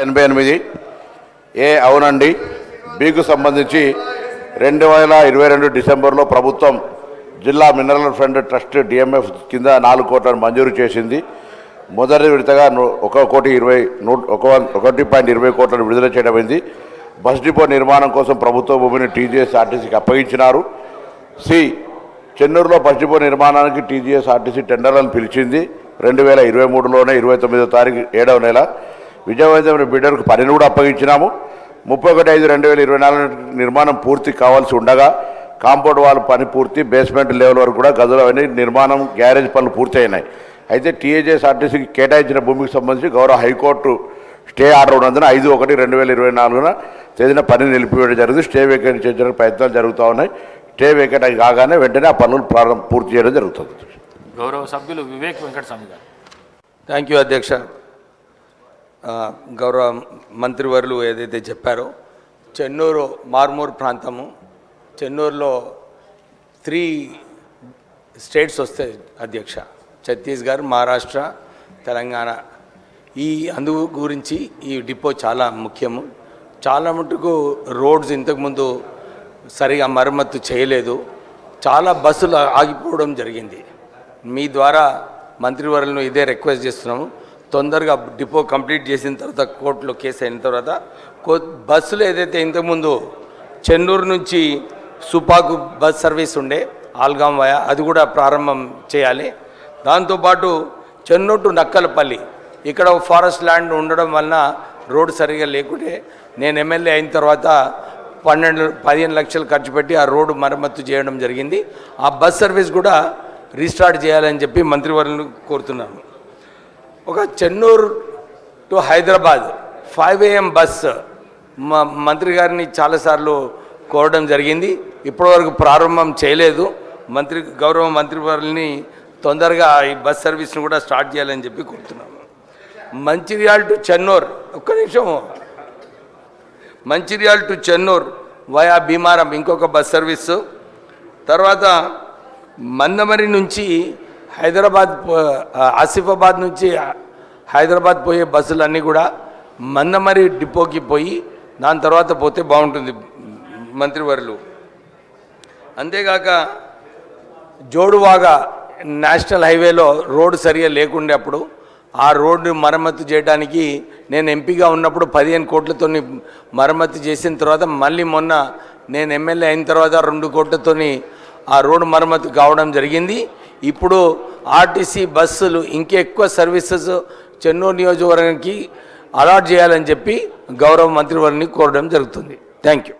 88 ఏ అవునండి. బికు సంబంధించి 2022 డిసెంబర్లో ప్రభుత్వం జిల్లా మినరల్ ఫండ్ ట్రస్ట్ డిఎంఎఫ్ కింద 4 కోట్లను మంజూరు చేసింది. మొదటి విడతగా 1.20 కోట్లను విడుదల చేయడమైంది. బస్ డిపో నిర్మాణం కోసం ప్రభుత్వ భూమిని టీజీఎస్ఆర్టీసీకి అప్పగించినారు. చెన్నూరులో బస్ డిపో నిర్మాణానికి టీజీఎస్ఆర్టీసీ టెండర్లను పిలిచింది. 2023లోనే 29వ తారీఖు 7వ నెల విజయవంతమైన బిడ్డర్కు పనిని కూడా అప్పగించినాము. 31/5/2024 నిర్మాణం పూర్తి కావాల్సి ఉండగా కాంపౌండ్ వాల్ పని పూర్తి, బేస్మెంట్ లెవెల్ వరకు కూడా గదులు అవన్నీ నిర్మాణం, గ్యారేజ్ పనులు పూర్తి అయినాయి. అయితే టీజీఎస్ఆర్టీసీకి కేటాయించిన భూమికి సంబంధించి గౌరవ హైకోర్టు స్టే ఆర్డర్ ఉన్నందున 5/1/2024 తేదీన పని నిలిపివేయడం జరిగింది. స్టే వేకేట్ చేయడానికి ప్రయత్నాలు జరుగుతూ ఉన్నాయి. స్టే వేకేట్ కాగానే వెంటనే ఆ పనులు పూర్తి చేయడం జరుగుతుంది. గౌరవ సభ్యులు వివేక్ వెంకటస్వామి గారు. థ్యాంక్ యూ అధ్యక్ష. గౌరవ మంత్రివర్యులు ఏదైతే చెప్పారో, చెన్నూరు మార్మూర్ ప్రాంతము, చెన్నూరులో 3 స్టేట్స్ వస్తాయి అధ్యక్ష: ఛత్తీస్గఢ్, మహారాష్ట్ర, తెలంగాణ. అందు గురించి ఈ డిపో చాలా ముఖ్యము. చాలా మటుకు రోడ్స్ ఇంతకుముందు సరిగా మరమ్మతు చేయలేదు. చాలా బస్సులు ఆగిపోవడం జరిగింది. మీ ద్వారా మంత్రివర్యులను ఇదే రిక్వెస్ట్ చేస్తున్నాము. తొందరగా డిపో కంప్లీట్ చేసిన తర్వాత, కోర్టులో కేసు అయిన తర్వాత బస్సులు ఏదైతే ఇంతకుముందు చెన్నూరు నుంచి సుపాకు బస్ సర్వీస్ ఉండే ఆల్గాం వయా, అది కూడా ప్రారంభం చేయాలి. దాంతోపాటు చెన్నూరు టు నక్కలపల్లి, ఇక్కడ ఫారెస్ట్ ల్యాండ్ ఉండడం వలన రోడ్డు సరిగా లేకుంటే నేను ఎమ్మెల్యే అయిన తర్వాత 15 లక్షలు ఖర్చు పెట్టి ఆ రోడ్డు మరమ్మతు చేయడం జరిగింది. ఆ బస్ సర్వీస్ కూడా రీస్టార్ట్ చేయాలని చెప్పి మంత్రివర్యులను కోరుతున్నాను. ఒక Chennur to Hyderabad 5 AM bus మంత్రి గారిని చాలాసార్లు కోరడం జరిగింది. ఇప్పటివరకు ప్రారంభం చేయలేదు. గౌరవ మంత్రివర్యుల్ని తొందరగా ఈ బస్ సర్వీస్ను కూడా స్టార్ట్ చేయాలని చెప్పి కోరుతున్నాము. మంచిర్యాల టు చెన్నూరు, ఒక్క నిమిషం, మంచిర్యాల టు చెన్నూరు వయా భీమారం ఇంకొక బస్ సర్వీసు. తర్వాత మందమరి నుంచి హైదరాబాద్, ఆసిఫాబాద్ నుంచి హైదరాబాద్ పోయే బస్సులన్నీ కూడా మందమరి డిపోకి పోయి దాని తర్వాత పోతే బాగుంటుంది మంత్రివర్యులు. అంతేగాక జోడువాగా నేషనల్ హైవేలో రోడ్డు సరిగా లేకుండే అప్పుడు ఆ రోడ్డు మరమ్మతు చేయడానికి నేను ఎంపీగా ఉన్నప్పుడు 15 కోట్లతో మరమ్మతు చేసిన తర్వాత, మళ్ళీ మొన్న నేను ఎమ్మెల్యే అయిన తర్వాత 2 కోట్లతో ఆ రోడ్డు మరమ్మతు కావడం జరిగింది. ఇప్పుడు ఆర్టీసీ బస్సులు ఇంకెక్కువ సర్వీసెస్ చెన్నూరు నియోజకవర్గానికి అలాట్ చేయాలని చెప్పి గౌరవ మంత్రివర్యుని కోరడం జరుగుతుంది. Thank you.